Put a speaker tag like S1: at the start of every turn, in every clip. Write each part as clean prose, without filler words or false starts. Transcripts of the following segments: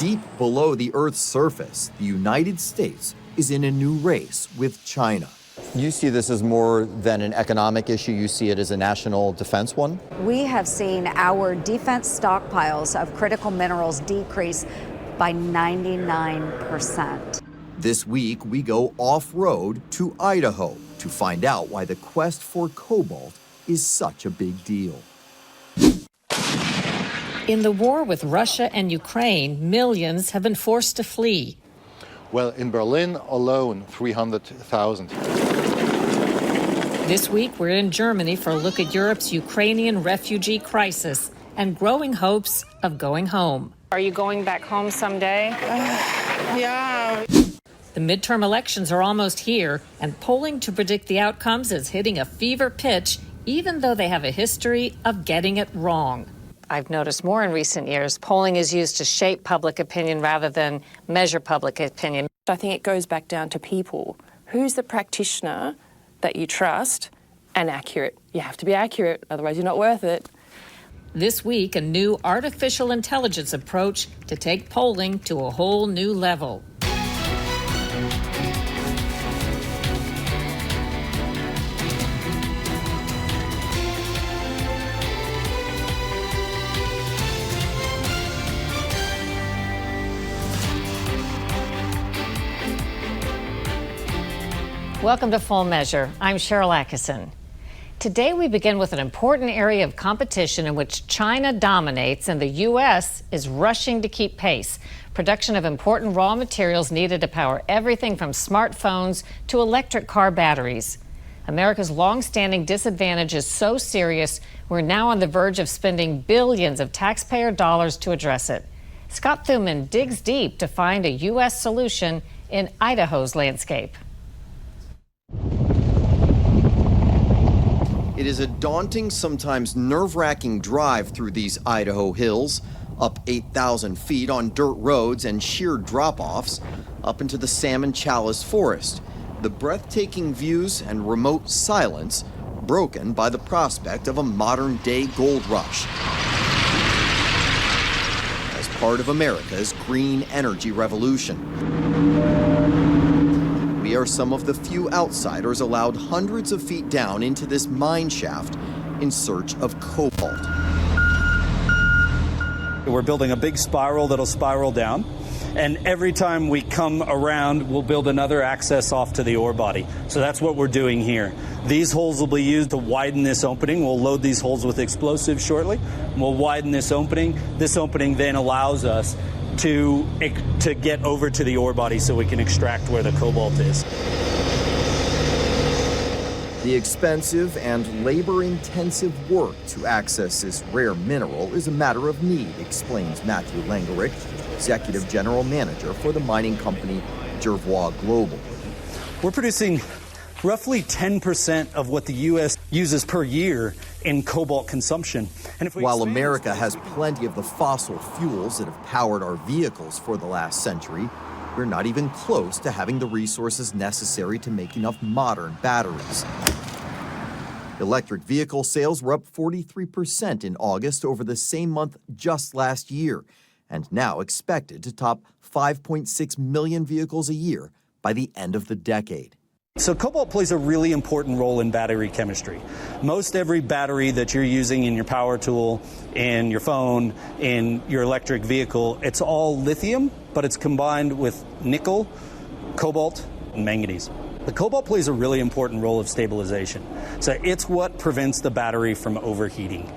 S1: Deep below the Earth's surface, the United States is in a new race with China.
S2: You see this as more than an economic issue, you see it as a national defense one?
S3: We have seen our defense stockpiles of critical minerals decrease by 99%.
S1: This week, we go off-road to Idaho to find out why the quest for cobalt is such a big deal.
S4: In the war with Russia and Ukraine, millions have been forced to flee.
S5: Well, in Berlin alone, 300,000.
S4: This week, we're in Germany for a look at Europe's Ukrainian refugee crisis and growing hopes of going home.
S6: Are you going back home someday?
S7: Yeah.
S4: The midterm elections are almost here, and polling to predict the outcomes is hitting a fever pitch, even though they have a history of getting it wrong.
S6: I've noticed more in recent years, polling is used to shape public opinion rather than measure public opinion.
S7: I think it goes back down to people. Who's the practitioner that you trust and accurate? You have to be accurate, otherwise you're not worth it.
S4: This week, a new artificial intelligence approach to take polling to a whole new level. Welcome to Full Measure. I'm Sharyl Attkisson. Today we begin with an important area of competition in which China dominates and the U.S. is rushing to keep pace. Production of important raw materials needed to power everything from smartphones to electric car batteries. America's long-standing disadvantage is so serious, we're now on the verge of spending billions of taxpayer dollars to address it. Scott Thuman digs deep to find a U.S. solution in Idaho's landscape.
S1: It is a daunting, sometimes nerve-wracking drive through these Idaho hills, up 8,000 feet on dirt roads and sheer drop-offs, up into the Salmon Chalice Forest. The breathtaking views and remote silence broken by the prospect of a modern-day gold rush as part of America's green energy revolution. We are some of the few outsiders allowed hundreds of feet down into this mine shaft in search of cobalt.
S8: We're building a big spiral that'll spiral down, and every time we come around, we'll build another access off to the ore body. So that's what we're doing here. These holes will be used to widen this opening. We'll load these holes with explosives shortly. We'll widen this opening. This opening then allows us to get over to the ore body so we can extract where the cobalt is.
S1: The expensive and labor-intensive work to access this rare mineral is a matter of need, explains Matthew Langerich, Executive General Manager for the mining company Jervois Global.
S8: We're producing roughly 10% of what the U.S. uses per year in cobalt consumption. And
S1: while America has plenty of the fossil fuels that have powered our vehicles for the last century, we're not even close to having the resources necessary to make enough modern batteries. Electric vehicle sales were up 43% in August over the same month just last year, and now expected to top 5.6 million vehicles a year by the end of the decade.
S8: So cobalt plays a really important role in battery chemistry. Most every battery that you're using in your power tool, in your phone, in your electric vehicle, it's all lithium, but it's combined with nickel, cobalt, and manganese. The cobalt plays a really important role of stabilization. So it's what prevents the battery from overheating.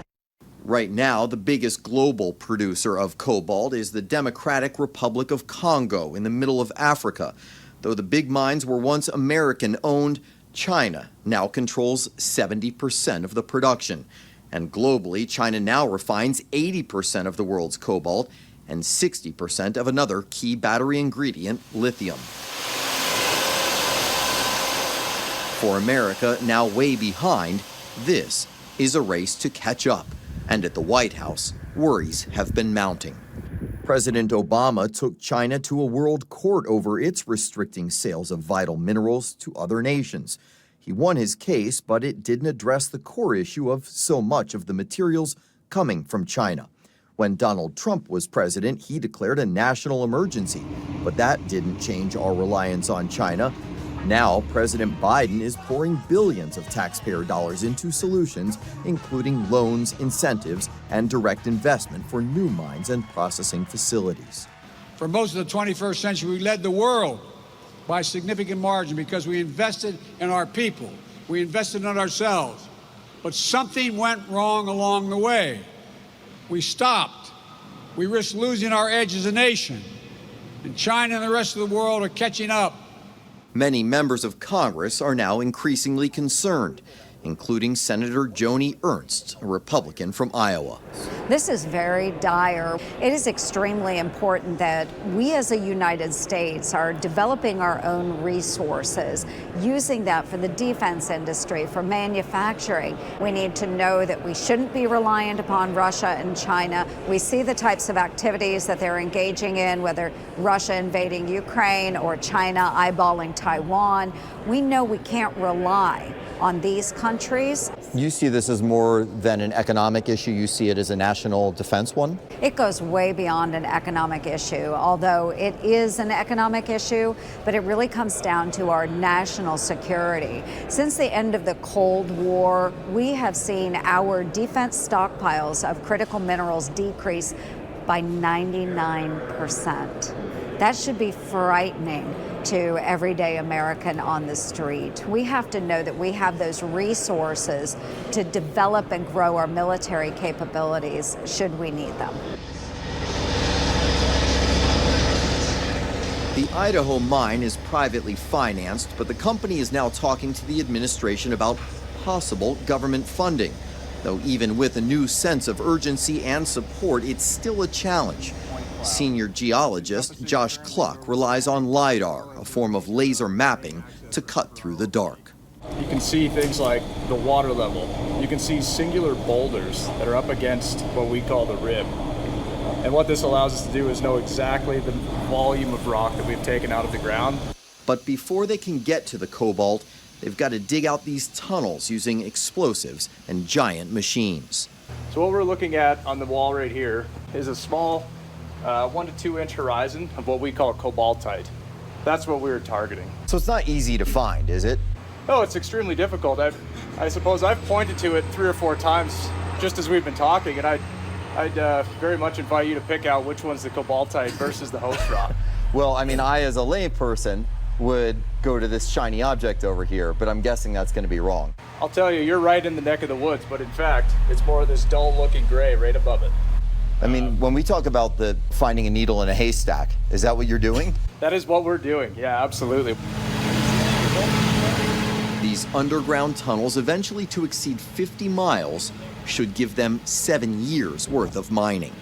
S1: Right now, the biggest global producer of cobalt is the Democratic Republic of Congo in the middle of Africa. Though the big mines were once American-owned, China now controls 70% of the production. And globally, China now refines 80% of the world's cobalt and 60% of another key battery ingredient, lithium. For America, now way behind, this is a race to catch up. And at the White House, worries have been mounting. President Obama took China to a world court over its restricting sales of vital minerals to other nations. He won his case, but it didn't address the core issue of so much of the materials coming from China. When Donald Trump was president, he declared a national emergency, but that didn't change our reliance on China. Now, President Biden is pouring billions of taxpayer dollars into solutions, including loans, incentives, and direct investment for new mines and processing facilities.
S9: For most of the 21st century, we led the world by a significant margin because we invested in our people. We invested in ourselves. But something went wrong along the way. We stopped. We risked losing our edge as a nation. And China and the rest of the world are catching up.
S1: Many members of Congress are now increasingly concerned, including Senator Joni Ernst, a Republican from Iowa.
S3: This is very dire. It is extremely important that we as a United States are developing our own resources, using that for the defense industry, for manufacturing. We need to know that we shouldn't be reliant upon Russia and China. We see the types of activities that they're engaging in, whether Russia invading Ukraine or China eyeballing Taiwan. We know we can't rely on these countries.
S2: You see this as more than an economic issue, you see it as a national defense one?
S3: It goes way beyond an economic issue, although it is an economic issue, but it really comes down to our national security. Since the end of the Cold War, we have seen our defense stockpiles of critical minerals decrease by 99%. That should be frightening to everyday American on the street. We have to know that we have those resources to develop and grow our military capabilities should we need them.
S1: The Idaho mine is privately financed, but the company is now talking to the administration about possible government funding. Though even with a new sense of urgency and support, it's still a challenge. Senior geologist Josh Cluck relies on LiDAR, a form of laser mapping, to cut through the dark.
S10: You can see things like the water level. You can see singular boulders that are up against what we call the rib. And what this allows us to do is know exactly the volume of rock that we've taken out of the ground.
S1: But before they can get to the cobalt, they've got to dig out these tunnels using explosives and giant machines.
S10: So what we're looking at on the wall right here is a small 1 to 2 inch horizon of what we call cobaltite. That's what we were targeting.
S2: So it's not easy to find, is it?
S10: Oh, it's extremely difficult. I suppose I've pointed to it 3 or 4 times just as we've been talking, and I'd very much invite you to pick out which one's the cobaltite versus the host rock.
S2: Well, I mean, I as a layperson would go to this shiny object over here, but I'm guessing that's going to be wrong.
S10: I'll tell you, you're right in the neck of the woods, but in fact, it's more of this dull-looking gray right above it.
S2: I mean, when we talk about the finding a needle in a haystack, is that what you're doing?
S10: That is what we're doing, yeah, absolutely.
S1: These underground tunnels, eventually to exceed 50 miles, should give them 7 years worth of mining.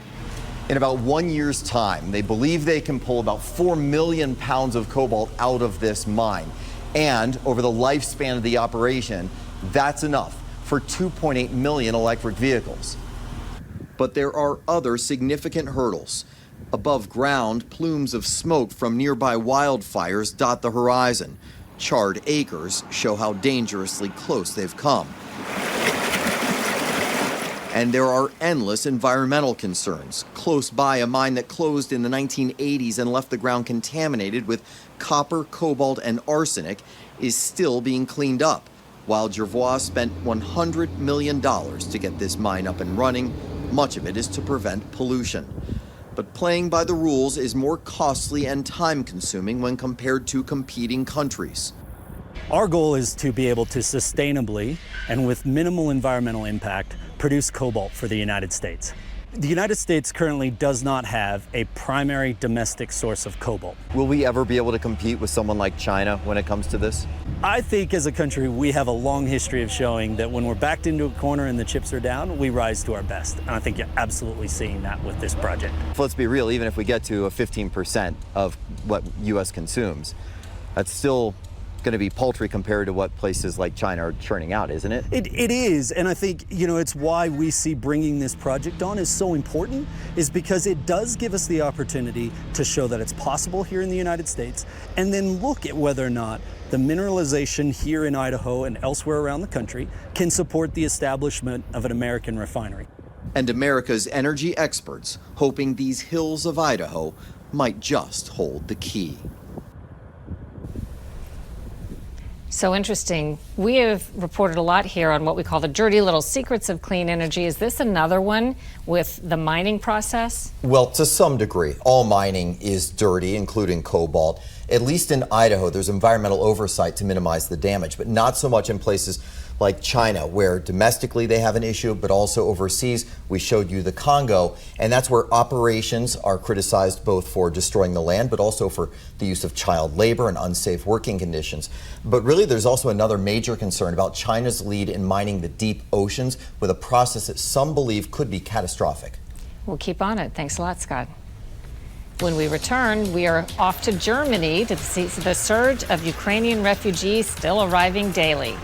S2: In about 1 year's time, they believe they can pull about 4 million pounds of cobalt out of this mine. And over the lifespan of the operation, that's enough for 2.8 million electric vehicles.
S1: But there are other significant hurdles. Above ground, plumes of smoke from nearby wildfires dot the horizon. Charred acres show how dangerously close they've come. And there are endless environmental concerns. Close by, a mine that closed in the 1980s and left the ground contaminated with copper, cobalt, and arsenic is still being cleaned up, while Jervois spent $100 million to get this mine up and running. Much of it is to prevent pollution. But playing by the rules is more costly and time-consuming when compared to competing countries.
S8: Our goal is to be able to sustainably and with minimal environmental impact produce cobalt for the United States. The United States currently does not have a primary domestic source of cobalt.
S2: Will we ever be able to compete with someone like China when it comes to this?
S8: I think as a country, we have a long history of showing that when we're backed into a corner and the chips are down, we rise to our best. And I think you're absolutely seeing that with this project.
S2: Let's be real, even if we get to a 15% of what U.S. consumes, that's still going to be paltry compared to what places like China are churning out, isn't it?
S8: It is, and I think, it's why we see bringing this project on is so important, is because it does give us the opportunity to show that it's possible here in the United States, and then look at whether or not the mineralization here in Idaho and elsewhere around the country can support the establishment of an American refinery.
S1: And America's energy experts hoping these hills of Idaho might just hold the key.
S4: So interesting. We have reported a lot here on what we call the dirty little secrets of clean energy. Is this another one with the mining process?
S2: Well, to some degree, all mining is dirty, including cobalt. At least in Idaho, there's environmental oversight to minimize the damage, but not so much in places like China, where domestically they have an issue, but also overseas. We showed you the Congo, and that's where operations are criticized both for destroying the land, but also for the use of child labor and unsafe working conditions. But really, there's also another major concern about China's lead in mining the deep oceans with a process that some believe could be catastrophic.
S4: We'll keep on it. Thanks a lot, Scott. When we return, we are off to Germany to see the surge of Ukrainian refugees still arriving daily.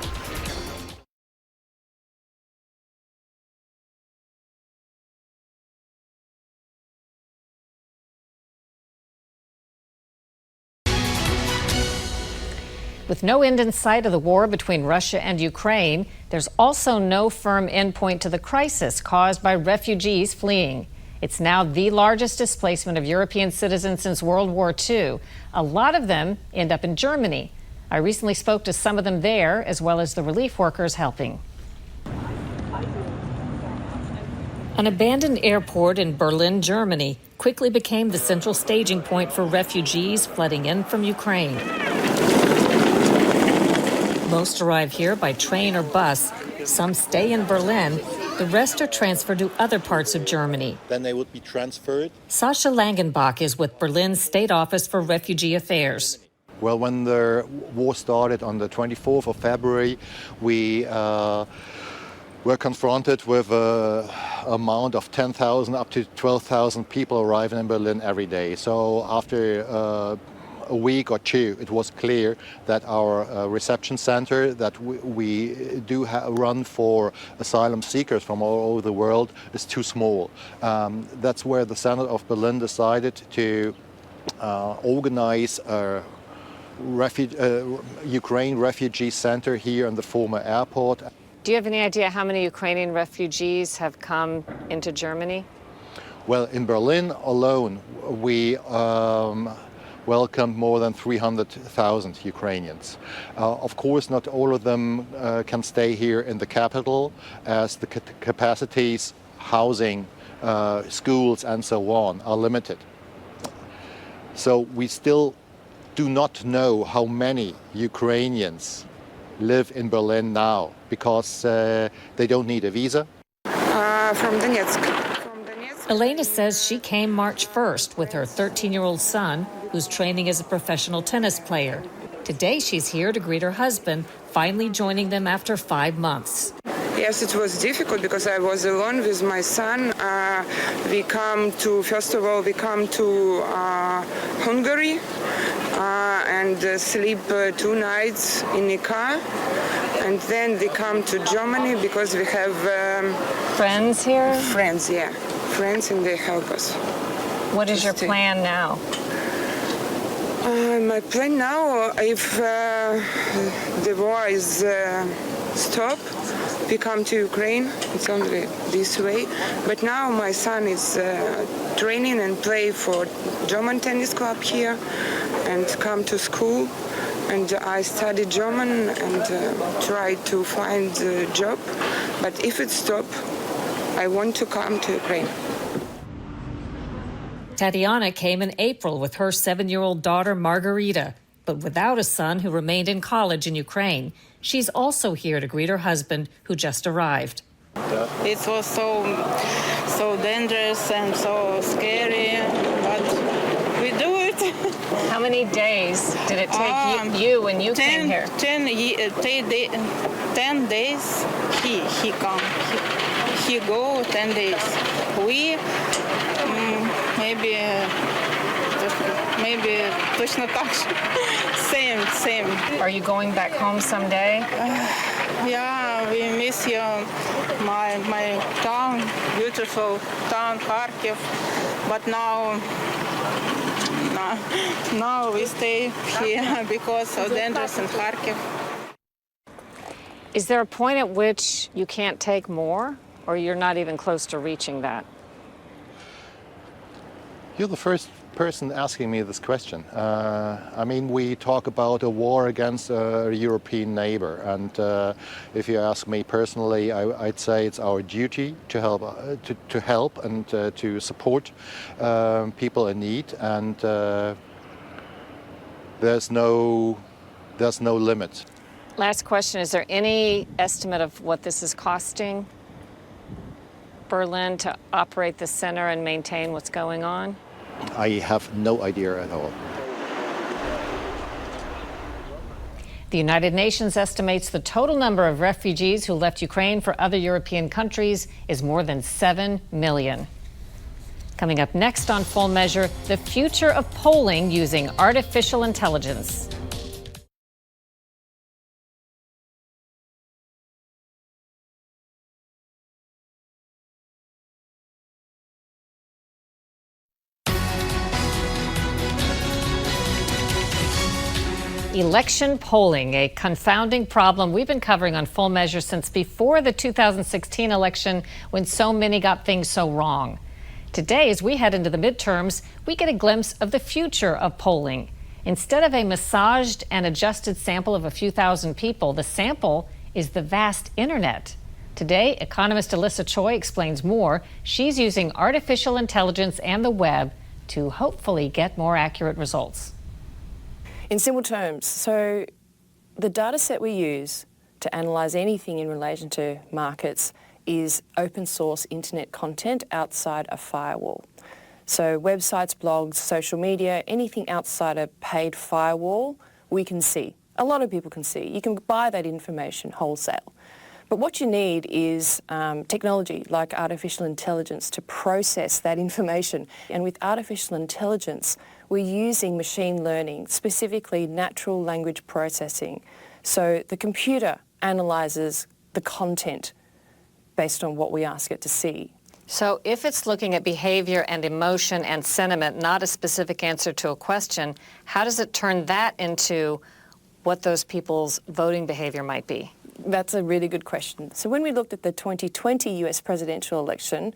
S4: With no end in sight of the war between Russia and Ukraine, there's also no firm endpoint to the crisis caused by refugees fleeing. It's now the largest displacement of European citizens since World War II. A lot of them end up in Germany. I recently spoke to some of them there, as well as the relief workers helping. An abandoned airport in Berlin, Germany, quickly became the central staging point for refugees flooding in from Ukraine. Most arrive here by train or bus. Some stay in Berlin. The rest are transferred to other parts of Germany.
S5: Then they would be transferred.
S4: Sascha Langenbach is with Berlin's State Office for Refugee Affairs.
S5: Well, when the war started on the 24th of February, we were confronted with an amount of 10,000 up to 12,000 people arriving in Berlin every day. So after a week or two, it was clear that our reception center that we do run for asylum seekers from all over the world is too small. That's where the Senate of Berlin decided to organize a Ukraine refugee center here in the former airport.
S6: Do you have any idea how many Ukrainian refugees have come into Germany?
S5: Well, in Berlin alone, we welcomed more than 300,000 Ukrainians. Of course, not all of them can stay here in the capital, as the capacities, housing, schools, and so on are limited. So we still do not know how many Ukrainians live in Berlin now, because they don't need a visa.
S11: From Donetsk.
S4: Elena says she came March 1st with her 13-year-old son, who's training as a professional tennis player. Today, she's here to greet her husband, finally joining them after 5 months.
S11: Yes, it was difficult because I was alone with my son. First of all, we come to Hungary and sleep 2 nights in a car. And then we come to Germany because we have...
S6: Friends here?
S11: Friends, yeah. Friends, and they help us.
S6: What is your plan now?
S11: My plan now, if the war is stopped, we come to Ukraine. It's only this way. But now my son is training and play for German tennis club here and come to school. And I study German and try to find a job. But if it stops, I want to come to Ukraine.
S4: Tatiana came in April with her 7-year-old daughter, Margarita, but without a son who remained in college in Ukraine. She's also here to greet her husband, who just arrived.
S12: It was so dangerous and so scary, but we do it.
S6: How many days did it take you when you came here?
S12: 10 days he come. He go 10 days. We maybe точно так же. Same.
S6: Are you going back home someday?
S12: Yeah, we miss you, my town, beautiful town, Kharkiv. But now we stay here because of dangerous in Kharkiv.
S6: Is there a point at which you can't take more? or you're not even close to reaching that?
S5: You're the first person asking me this question. I mean, we talk about a war against a European neighbor, and if you ask me personally, I'd say it's our duty to help and to support people in need, and there's no limit.
S6: Last question, is there any estimate of what this is costing Berlin to operate the center and maintain what's going on?
S5: I have no idea at all.
S4: The United Nations estimates the total number of refugees who left Ukraine for other European countries is more than 7 million. Coming up next on Full Measure, the future of polling using artificial intelligence. Election polling, a confounding problem we've been covering on Full Measure since before the 2016 election, when so many got things so wrong. Today, as we head into the midterms, we get a glimpse of the future of polling. Instead of a massaged and adjusted sample of a few thousand people, the sample is the vast internet. Today, economist Alyssa Choi explains more. She's using artificial intelligence and the web to hopefully get more accurate results.
S7: In simple terms, so the data set we use to analyse anything in relation to markets is open source internet content outside a firewall. So websites, blogs, social media, anything outside a paid firewall, we can see. A lot of people can see. You can buy that information wholesale. But what you need is technology like artificial intelligence to process that information. And with artificial intelligence, we're using machine learning, specifically natural language processing. So the computer analyses the content based on what we ask it to see.
S6: So if it's looking at behavior and emotion and sentiment, not a specific answer to a question, how does it turn that into what those people's voting behavior might be?
S7: That's a really good question. So when we looked at the 2020 US presidential election,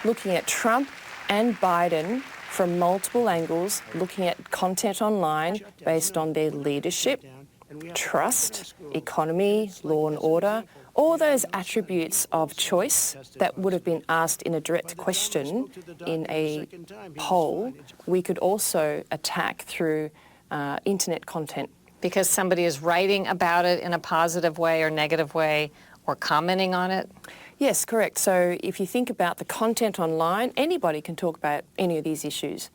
S7: looking at Trump and Biden from multiple angles, looking at content online based on their leadership, trust, economy, law and order, all those attributes of choice that would have been asked in a direct question in a poll, we could also attack through internet content.
S6: Because somebody is writing about it in a positive way or negative way or commenting on it?
S7: Yes, correct. So if you think about the content online, anybody can talk about any of these issues.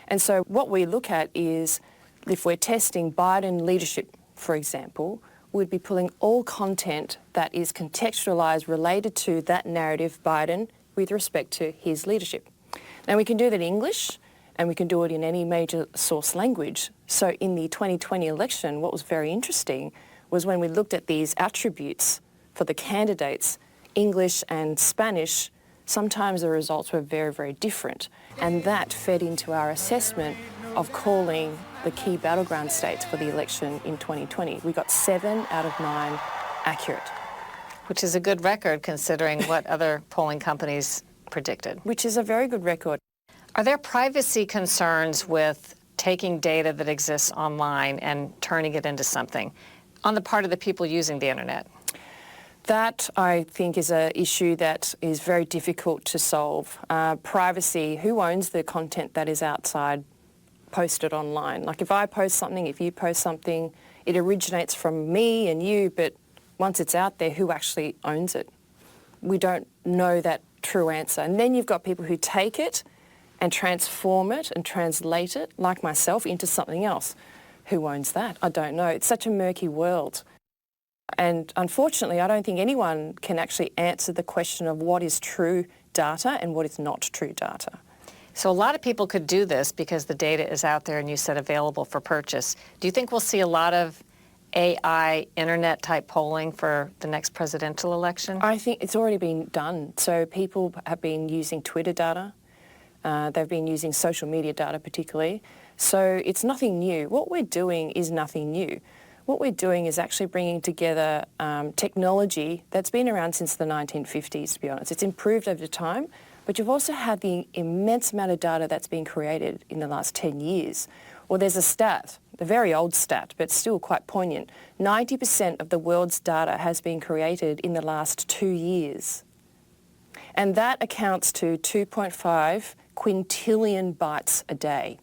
S7: And so what we look at is, if we're testing Biden leadership, for example, we'd be pulling all content that is contextualised related to that narrative Biden with respect to his leadership. Now we can do that in English, and we can do it in any major source language. So in the 2020 election, what was very interesting was when we looked at these attributes for the candidates, English and Spanish, sometimes the results were very, very different. And that fed into our assessment of calling the key battleground states for the election in 2020. We got 7 out of 9 accurate.
S6: Which is a good record considering what other polling companies predicted.
S7: Which is a very good record.
S6: Are there privacy concerns with taking data that exists online and turning it into something on the part of the people using the internet?
S7: That, I think, is an issue that is very difficult to solve. Privacy, who owns the content that is outside posted online? Like if I post something, if you post something, it originates from me and you, but once it's out there, who actually owns it? We don't know that true answer. And then you've got people who take it and transform it and translate it, like myself, into something else. Who owns that? I don't know. It's such a murky world. And unfortunately, I don't think anyone can actually answer the question of what is true data and what is not true data.
S6: So a lot of people could do this because the data is out there and you said available for purchase. Do you think we'll see a lot of AI, internet-type polling for the next presidential election?
S7: I think it's already been done. So people have been using Twitter data. They've been using social media data particularly. So it's nothing new. What we're doing is nothing new. What we're doing is actually bringing together technology that's been around since the 1950s, to be honest. It's improved over time, but you've also had the immense amount of data that's been created in the last 10 years. Well, there's a stat, a very old stat, but still quite poignant. 90% of the world's data has been created in the last 2 years. And that accounts to 2.5 quintillion bytes a day.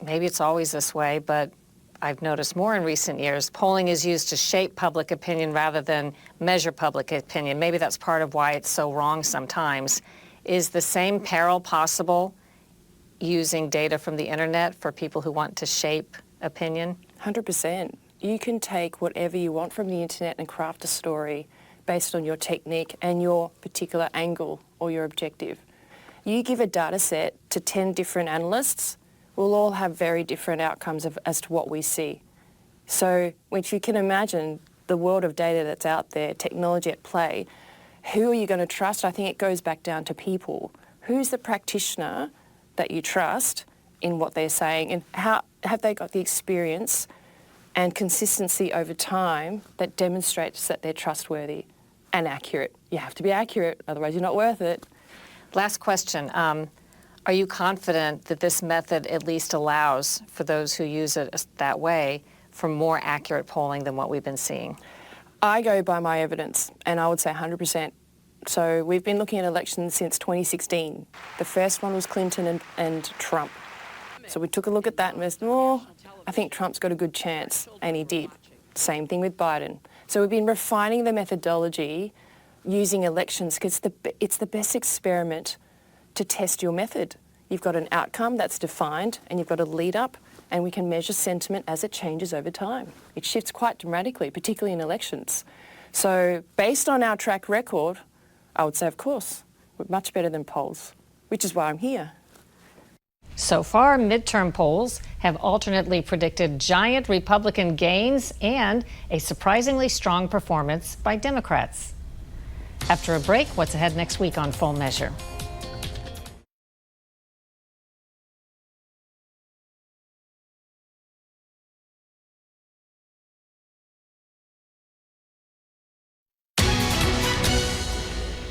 S6: Maybe it's always this way, but I've noticed more in recent years. Polling is used to shape public opinion rather than measure public opinion. Maybe that's part of why it's so wrong sometimes. Is the same peril possible using data from the internet for people who want to shape opinion?
S7: 100%. You can take whatever you want from the internet and craft a story based on your technique and your particular angle or your objective. You give a data set to 10 different analysts, we'll all have very different outcomes as to what we see. So if you can imagine the world of data that's out there, technology at play, who are you going to trust? I think it goes back down to people. Who's the practitioner that you trust in what they're saying, and how have they got the experience and consistency over time that demonstrates that they're trustworthy and accurate? You have to be accurate, otherwise you're not worth it.
S6: Last question. Are you confident that this method at least allows, for those who use it that way, for more accurate polling than what we've been seeing?
S7: I go by my evidence, and I would say 100%. So we've been looking at elections since 2016. The first one was Clinton and Trump. So we took a look at that and we said, oh, I think Trump's got a good chance, and he did. Same thing with Biden. So we've been refining the methodology using elections because it's the best experiment to test your method. You've got an outcome that's defined and you've got a lead up, and we can measure sentiment as it changes over time. It shifts quite dramatically, particularly in elections. So based on our track record, I would say, of course, we're much better than polls, which is why I'm here.
S4: So far, midterm polls have alternately predicted giant Republican gains and a surprisingly strong performance by Democrats. After a break, what's ahead next week on Full Measure?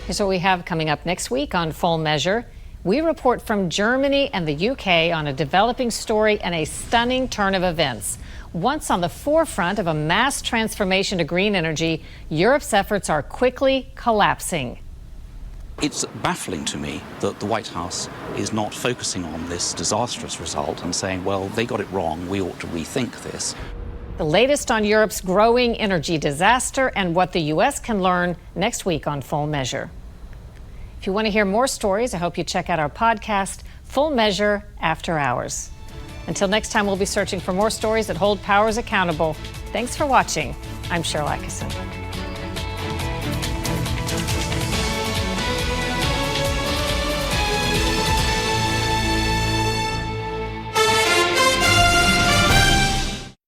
S4: Here's what we have coming up next week on Full Measure. We report from Germany and the UK on a developing story and a stunning turn of events. Once on the forefront of a mass transformation to green energy, Europe's efforts are quickly collapsing.
S13: It's baffling to me that the White House is not focusing on this disastrous result and saying, well, they got it wrong, we ought to rethink this.
S4: The latest on Europe's growing energy disaster and what the U.S. can learn next week on Full Measure. If you want to hear more stories, I hope you check out our podcast, Full Measure After Hours. Until next time, we'll be searching for more stories that hold powers accountable. Thanks for watching. I'm Sharyl Attkisson.